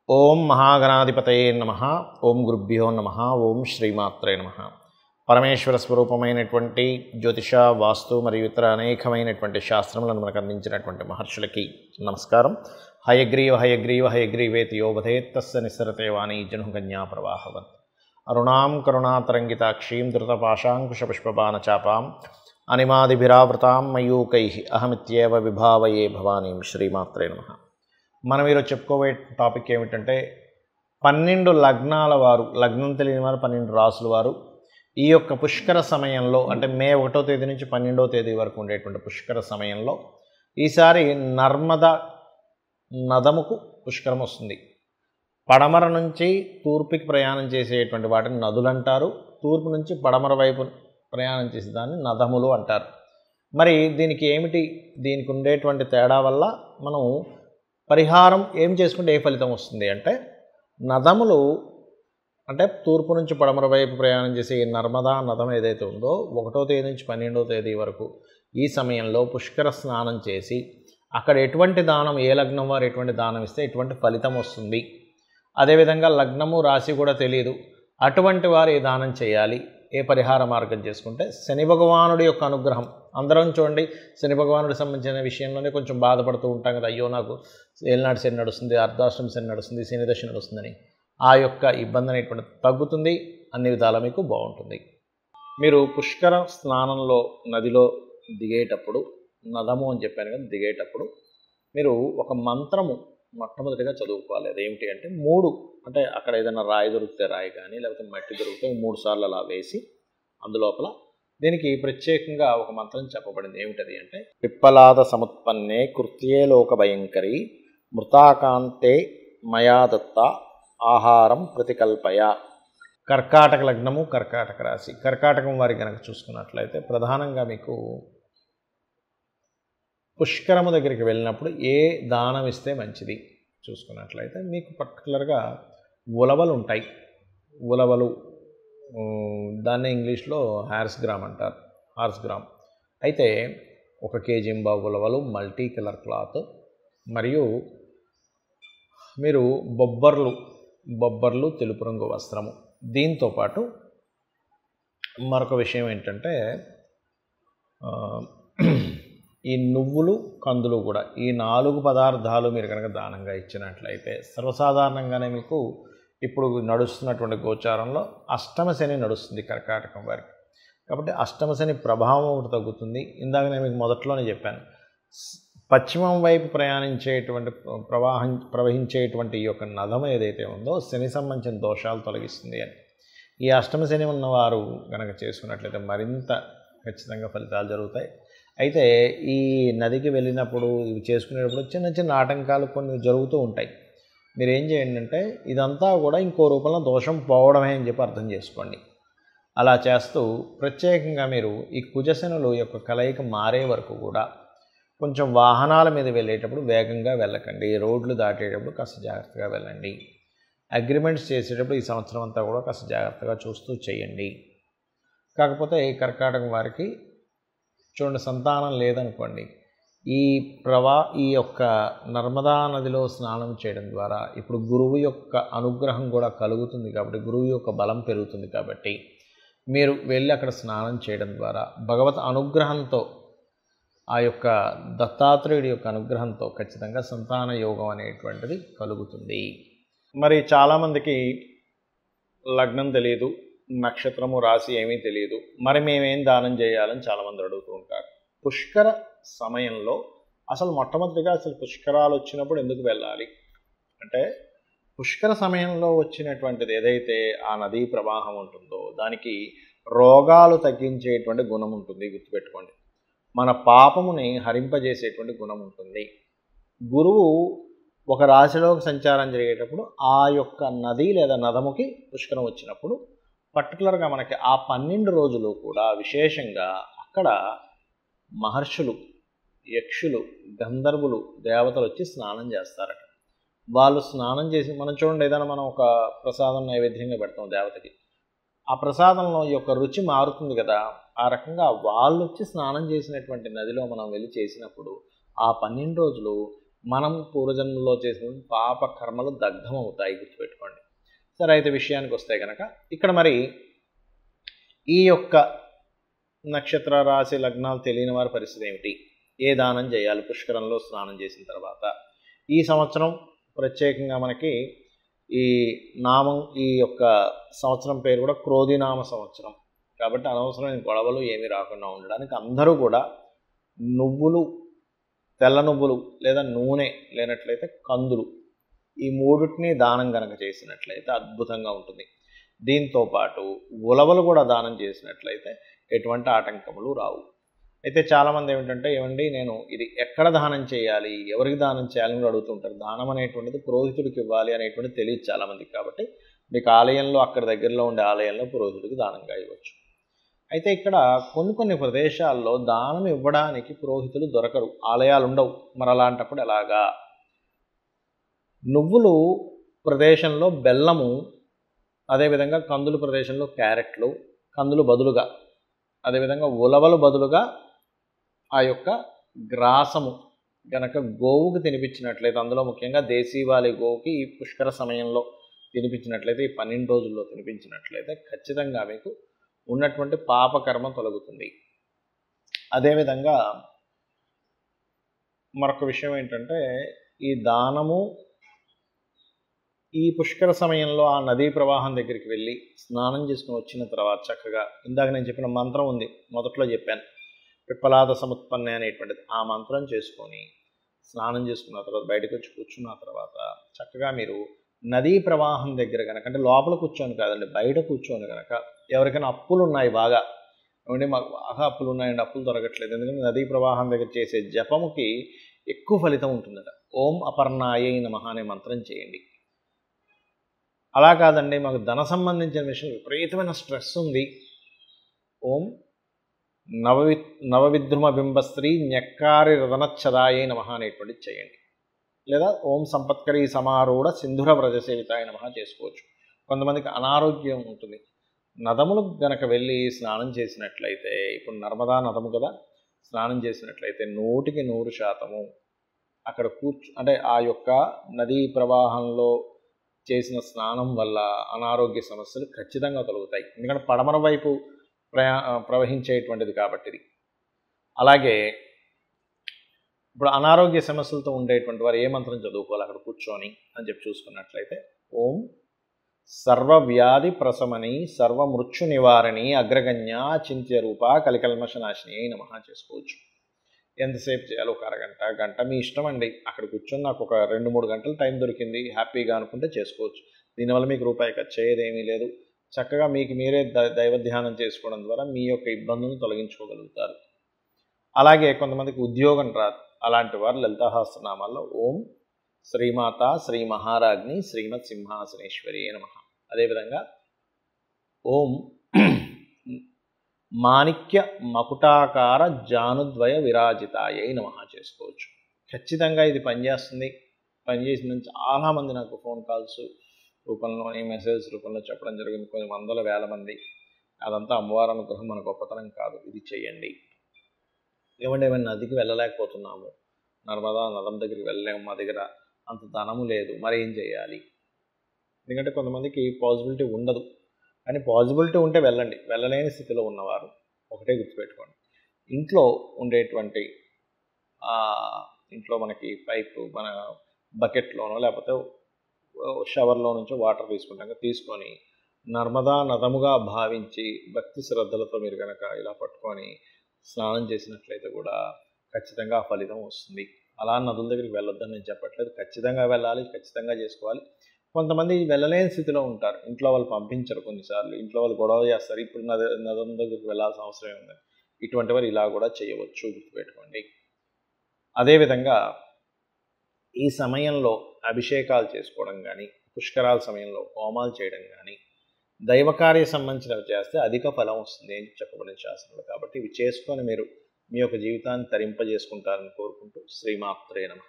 ఓం మహాగణాధిపతయే నమః. ఓం గురుభ్యో నమః. ఓం శ్రీమాత్రే నమః. పరమేశ్వర స్వరూపమైనటువంటి జ్యోతిష, వాస్తు మరియు ఇతర అనేకమైనటువంటి శాస్త్రములను మనకు అందించినటువంటి మహర్షులకి నమస్కారం. హయగ్రీవ హయగ్రీవ హయగ్రీవేతి యోవధేత్ తస్య నిస్సరతే వాణీ జనుకన్యా ప్రవాహవత్. అరుణాం కరుణాతరంగితాక్షీం ధృతపాశాంకుశపుష్పబాణచాపాం అనిమాదిభిరావృతాం మయూకైః అహమిత్యేవ విభావయే భవానీం. శ్రీమాత్రే నమః. మనం ఈరోజు చెప్పుకోబోయే టాపిక్ ఏమిటంటే 12 లగ్నాల వారు, లగ్నం తెలియని వారు 12 రాసుల వారు ఈ యొక్క పుష్కర సమయంలో, అంటే మే 1వ తేదీ నుంచి 12వ తేదీ వరకు ఉండేటువంటి పుష్కర సమయంలో ఈసారి నర్మదా నదముకు పుష్కరం వస్తుంది. పడమర నుంచి తూర్పుకి ప్రయాణం చేసేటువంటి వాటిని నదులు అంటారు. తూర్పు నుంచి పడమర వైపు ప్రయాణం చేసే దాన్ని నదములు అంటారు. మరి దీనికి ఏమిటి, దీనికి ఉండేటువంటి తేడా వల్ల మనం పరిహారం ఏం చేసుకుంటే ఏ ఫలితం వస్తుంది అంటే, నదములు అంటే తూర్పు నుంచి పడమర వైపు ప్రయాణం చేసే ఈ నర్మదా నదం ఏదైతే ఉందో 1వ తేదీ నుంచి 12వ తేదీ వరకు ఈ సమయంలో పుష్కర స్నానం చేసి అక్కడ ఎటువంటి దానం, ఏ లగ్నం వారు ఎటువంటి దానం ఇస్తే ఎటువంటి ఫలితం వస్తుంది, అదేవిధంగా లగ్నము రాశి కూడా తెలియదు అటువంటి వారు ఏ దానం చేయాలి, ఏ పరిహార మార్గం చేసుకుంటే శని భగవానుడి యొక్క అనుగ్రహం. అందరం చూడండి, శని భగవానుడికి సంబంధించిన విషయంలోనే కొంచెం బాధపడుతూ ఉంటాం కదా, అయ్యో నాకు ఏలినాటి శని నడుస్తుంది, అర్ధాష్టమి శని నడుస్తుంది, శని దశ నడుస్తుందని. ఆ యొక్క ఇబ్బంది అనేటువంటి తగ్గుతుంది, అన్ని విధాలా మీకు బాగుంటుంది. మీరు పుష్కర స్నానంలో నదిలో దిగేటప్పుడు, నదము అని చెప్పాను కదా, దిగేటప్పుడు మీరు ఒక మంత్రము మొట్టమొదటిగా చదువుకోవాలి. అదేమిటి అంటే 3, అంటే అక్కడ ఏదైనా రాయి దొరికితే రాయి కానీ, లేకపోతే మట్టి దొరికితే 3 సార్లు అలా వేసి అందులోపల దీనికి ప్రత్యేకంగా ఒక మంత్రం చెప్పబడింది. ఏమిటది అంటే, పిప్పలాద సముత్పన్నే కృత్యే లోక భయంకరి మృతాకాంతే మయా దత్త ఆహారం ప్రతికల్పయ. కర్కాటక లగ్నము, కర్కాటక రాశి. కర్కాటకం వారి కనుక చూసుకున్నట్లయితే ప్రధానంగా మీకు పుష్కరము దగ్గరికి వెళ్ళినప్పుడు ఏ దానం ఇస్తే మంచిది చూసుకున్నట్లయితే, మీకు పర్టికులర్గా ఉలవలు ఉంటాయి. ఉలవలు, దాన్ని ఇంగ్లీష్లో హార్స్ గ్రామ్ అంటారు, హార్స్ గ్రామ్. అయితే 1 కేజీ ఉలవలు, మల్టీ కలర్ క్లాత్, మరియు మీరు బొబ్బర్లు తెలుపు రంగు వస్త్రము. దీంతోపాటు మరొక విషయం ఏంటంటే, ఈ నువ్వులు, కందులు కూడా, ఈ 4 పదార్థాలు మీరు కనుక దానంగా ఇచ్చినట్లయితే సర్వసాధారణంగానే మీకు ఇప్పుడు నడుస్తున్నటువంటి గోచారంలో అష్టమ శని నడుస్తుంది కర్కాటకం వారికి. కాబట్టి అష్టమ శని ప్రభావం ఒకటి తగ్గుతుంది. ఇందాక నేను మీకు మొదట్లోనే చెప్పాను, పశ్చిమం వైపు ప్రవహించేటువంటి ఈ యొక్క నదం ఏదైతే ఉందో శని సంబంధించిన దోషాలు తొలగిస్తుంది అని. ఈ అష్టమ శని ఉన్నవారు కనుక చేసుకున్నట్లయితే మరింత ఖచ్చితంగా ఫలితాలు జరుగుతాయి. అయితే ఈ నదికి వెళ్ళినప్పుడు, ఇవి చేసుకునేటప్పుడు చిన్న చిన్న ఆటంకాలు కొన్ని జరుగుతూ ఉంటాయి. మీరు ఏం చేయండి అంటే, ఇదంతా కూడా ఇంకో రూపంలో దోషం పోవడమే అని చెప్పి అర్థం చేసుకోండి. అలా చేస్తూ ప్రత్యేకంగా మీరు ఈ కుజశనులు యొక్క కలయిక మారే వరకు కూడా కొంచెం వాహనాల మీద వెళ్ళేటప్పుడు వేగంగా వెళ్ళకండి. రోడ్లు దాటేటప్పుడు కాస్త జాగ్రత్తగా వెళ్ళండి. అగ్రిమెంట్స్ చేసేటప్పుడు ఈ సంవత్సరం అంతా కూడా కాస్త జాగ్రత్తగా చూస్తూ చేయండి. కాకపోతే ఈ కర్కాటకం వారికి చూడండి, సంతానం లేదనుకోండి, ఈ యొక్క నర్మదా నదిలో స్నానం చేయడం ద్వారా ఇప్పుడు గురువు యొక్క అనుగ్రహం కూడా కలుగుతుంది. కాబట్టి గురువు యొక్క బలం పెరుగుతుంది. కాబట్టి మీరు వెళ్ళి అక్కడ స్నానం చేయడం ద్వారా భగవత్ అనుగ్రహంతో, ఆ యొక్క దత్తాత్రేయుడి యొక్క అనుగ్రహంతో ఖచ్చితంగా సంతాన యోగం అనేటువంటిది కలుగుతుంది. మరి చాలామందికి లగ్నం తెలియదు, నక్షత్రము, రాశి ఏమీ తెలియదు. మరి మేమేం దానం చేయాలని చాలామంది అడుగుతూ ఉంటారు. పుష్కర సమయంలో అసలు మొట్టమొదటిగా పుష్కరాలు వచ్చినప్పుడు ఎందుకు వెళ్ళాలి అంటే, పుష్కర సమయంలో వచ్చినటువంటిది ఏదైతే ఆ నదీ ప్రవాహం ఉంటుందో దానికి రోగాలు తగ్గించేటువంటి గుణం ఉంటుంది. గుర్తుపెట్టుకోండి, మన పాపముని హరింపజేసేటువంటి గుణం ఉంటుంది. గురువు ఒక రాశిలోకి సంచారం జరిగేటప్పుడు ఆ యొక్క నది లేదా నదముకి పుష్కరం వచ్చినప్పుడు పర్టికులర్గా మనకి ఆ 12 రోజులు కూడా విశేషంగా అక్కడ మహర్షులు, యక్షులు, గంధర్వులు, దేవతలు వచ్చి స్నానం చేస్తారట. వాళ్ళు స్నానం చేసి, మనం చూడండి, ఏదైనా మనం ఒక ప్రసాదం నైవేద్యంగా పెడతాం దేవతకి, ఆ ప్రసాదంలో యొక్క రుచి మారుతుంది కదా. ఆ రకంగా వాళ్ళు వచ్చి స్నానం చేసినటువంటి నదిలో మనం వెళ్ళి చేసినప్పుడు ఆ 12 రోజులు మనం పూర్వజన్మలో చేసిన పాప కర్మలు దగ్ధం అవుతాయి, గుర్తుపెట్టుకోండి. సరే, అయితే విషయానికి వస్తే కనుక ఇక్కడ మరి ఈ యొక్క నక్షత్ర రాశి లగ్నాలు తెలియని వారి పరిస్థితి ఏమిటి? ఏ దానం చేయాలి పుష్కరంలో స్నానం చేసిన తర్వాత? ఈ సంవత్సరం ప్రత్యేకంగా మనకి ఈ నామం, ఈ యొక్క సంవత్సరం పేరు కూడా క్రోధినామ సంవత్సరం కాబట్టి అనవసరమైన గొడవలు ఏమీ రాకుండా ఉండడానికి అందరూ కూడా నువ్వులు, తెల్ల నువ్వులు లేదా నూనె లేనట్లయితే కందులు, ఈ మూడింటిని దానం కనుక చేసినట్లయితే అద్భుతంగా ఉంటుంది. దీంతోపాటు ఉలవలు కూడా దానం చేసినట్లయితే ఎటువంటి ఆటంకములు రావు. అయితే చాలామంది ఏమండి నేను ఇది ఎక్కడ దానం చేయాలి, ఎవరికి దానం చేయాలని కూడా అడుగుతుంటారు. దానం అనేటువంటిది పురోహితుడికి ఇవ్వాలి అనేటువంటిది తెలియదు చాలామందికి. కాబట్టి మీకు ఆలయంలో, అక్కడ దగ్గరలో ఉండే ఆలయంలో పురోహితుడికి దానంగా ఇవ్వచ్చు. అయితే ఇక్కడ కొన్ని ప్రదేశాల్లో దానం ఇవ్వడానికి పురోహితులు దొరకరు, ఆలయాలు ఉండవు. మరి అలాంటప్పుడు ఎలాగా? నువ్వులు ప్రదేశంలో బెల్లము, అదేవిధంగా కందులు ప్రదేశంలో క్యారెట్లు, కందులు బదులుగా, అదేవిధంగా ఉలవలు బదులుగా ఆ యొక్క గ్రాసము గనక గోవుకి తినిపించినట్లయితే, అందులో ముఖ్యంగా దేశీవాలి గోవుకి ఈ పుష్కర సమయంలో తినిపించినట్లయితే, ఈ 12 రోజుల్లో తినిపించినట్లయితే ఖచ్చితంగా మీకు ఉన్నటువంటి పాపకర్మ తొలగుతుంది. అదేవిధంగా మరొక విషయం ఏంటంటే, ఈ దానము ఈ పుష్కర సమయంలో ఆ నదీ ప్రవాహం దగ్గరికి వెళ్ళి స్నానం చేసుకుని వచ్చిన తర్వాత చక్కగా ఇందాక నేను చెప్పిన మంత్రం ఉంది, మొదట్లో చెప్పాను, పిప్పలాద సముత్పన్నే అనేటువంటిది, ఆ మంత్రం చేసుకొని స్నానం చేసుకున్న తర్వాత బయటకు వచ్చి కూర్చున్న తర్వాత చక్కగా మీరు నదీ ప్రవాహం దగ్గర కనుక, అంటే లోపల కూర్చొని కాదండి, బయట కూర్చొని కనుక, ఎవరికైనా అప్పులు ఉన్నాయి బాగా, ఏమంటే మాకు బాగా అప్పులు ఉన్నాయండి, అప్పులు దొరకట్లేదు, ఎందుకంటే నదీ ప్రవాహం దగ్గర చేసే జపముకి ఎక్కువ ఫలితం ఉంటుందట. ఓం అపర్ణాయై నమః అనే మంత్రం చేయండి. అలా కాదండి, మాకు ధన సంబంధించిన విషయం విపరీతమైన స్ట్రెస్ ఉంది, ఓం నవవిద్రుమ బింబస్త్రీ న్యక్కారి రదనచ్చదాయై నమః అనేటువంటిది చేయండి. లేదా ఓం సంపత్కరీ సమారూఢ సింధుర వ్రజసేవితాయ నమః చేసుకోవచ్చు. కొంతమందికి అనారోగ్యం ఉంటుంది, నదములు గనక వెళ్ళి స్నానం చేసినట్లయితే, ఇప్పుడు నర్మదా నదము కదా, స్నానం చేసినట్లయితే 100% అక్కడ అంటే ఆ యొక్క నదీ ప్రవాహంలో చేసిన స్నానం వల్ల అనారోగ్య సమస్యలు ఖచ్చితంగా తొలగుతాయి. ఎందుకంటే పడమర వైపు ప్రవహించేటువంటిది కాబట్టి ఇది. అలాగే ఇప్పుడు అనారోగ్య సమస్యలతో ఉండేటువంటి వారు ఏ మంత్రం చదువుకోవాలి అక్కడ కూర్చొని అని చెప్పి చూసుకున్నట్లయితే, ఓం సర్వవ్యాధి ప్రశమని సర్వమృత్యు నివారణి అగ్రగణ్య చింత్య రూప కలికల్మషనాశిని అయి నమః చేసుకోవచ్చు. ఎంతసేపు చేయాలి? ఒక అరగంట, గంట, మీ ఇష్టం అండి. అక్కడ కూర్చొని నాకు ఒక 2-3 గంటలు టైం దొరికింది హ్యాపీగా అనుకుంటే చేసుకోవచ్చు. దీనివల్ల మీకు రూపాయి ఖర్చు అయ్యేదేమీ లేదు. చక్కగా మీకు మీరే దైవ ధ్యానం చేసుకోవడం ద్వారా మీ యొక్క ఇబ్బందులను తొలగించుకోగలుగుతారు. అలాగే కొంతమందికి ఉద్యోగం రాదు, అలాంటి వారు లలితా సహస్రనామాల్లో ఓం శ్రీమాత శ్రీ మహారాజ్ని శ్రీమత్ సింహాసనేశ్వరి నమః, అదేవిధంగా ఓం మాణిక్య మకుటాకార జానుద్వయ విరాజితాయై నమః చేసుకోవచ్చు. ఖచ్చితంగా ఇది పనిచేస్తుంది. పనిచేసిందని చాలామంది నాకు ఫోన్ కాల్స్ రూపంలో, ఈ మెసేజ్ రూపంలో చెప్పడం జరిగింది, కొన్ని వందల వేల మంది. అదంతా అమ్మవారి అనుగ్రహం, మన గొప్పతనం కాదు. ఇది చేయండి. ఏమైనా నదికి వెళ్ళలేకపోతున్నాము, నర్మదా నదం దగ్గరికి వెళ్ళలేము, మా దగ్గర అంత ధనము లేదు, మరి ఏం చేయాలి? ఎందుకంటే కొంతమందికి పాసిబిలిటీ ఉండదు, కానీ పాసిబిలిటీ ఉంటే వెళ్ళండి. వెళ్ళలేని స్థితిలో ఉన్నవారు ఒకటే గుర్తుపెట్టుకోండి, ఇంట్లో ఉండేటువంటి ఇంట్లో మనకి పైపు, మన బకెట్లోనో లేకపోతే షవర్లో నుంచో వాటర్ తీసుకొని నర్మదా నదముగా భావించి భక్తి శ్రద్ధలతో మీరు కనుక ఇలా పట్టుకొని స్నానం చేసినట్లయితే కూడా ఖచ్చితంగా ఆ ఫలితం వస్తుంది. అలా నదుల దగ్గరికి వెళ్ళొద్దని నేను చెప్పట్లేదు, ఖచ్చితంగా వెళ్ళాలి, ఖచ్చితంగా చేసుకోవాలి. కొంతమంది వెళ్ళలేని స్థితిలో ఉంటారు, ఇంట్లో వాళ్ళు పంపించరు, కొన్నిసార్లు ఇంట్లో వాళ్ళు గొడవ చేస్తారు, ఇప్పుడు నదం దగ్గరికి వెళ్ళాల్సిన అవసరం ఉంది. ఇటువంటి వారు ఇలా కూడా చేయవచ్చు, గుర్తుపెట్టుకోండి. అదేవిధంగా ఈ సమయంలో అభిషేకాలు చేసుకోవడం కానీ, పుష్కరాల సమయంలో హోమాలు చేయడం కానీ, దైవకార్య సంబంధించినవి చేస్తే అధిక ఫలం వస్తుంది అని చెప్పబడిన శాస్త్రంలో. కాబట్టి ఇవి చేసుకొని మీరు మీ యొక్క జీవితాన్ని తరింపజేసుకుంటారని కోరుకుంటూ శ్రీమాత్రే నమః.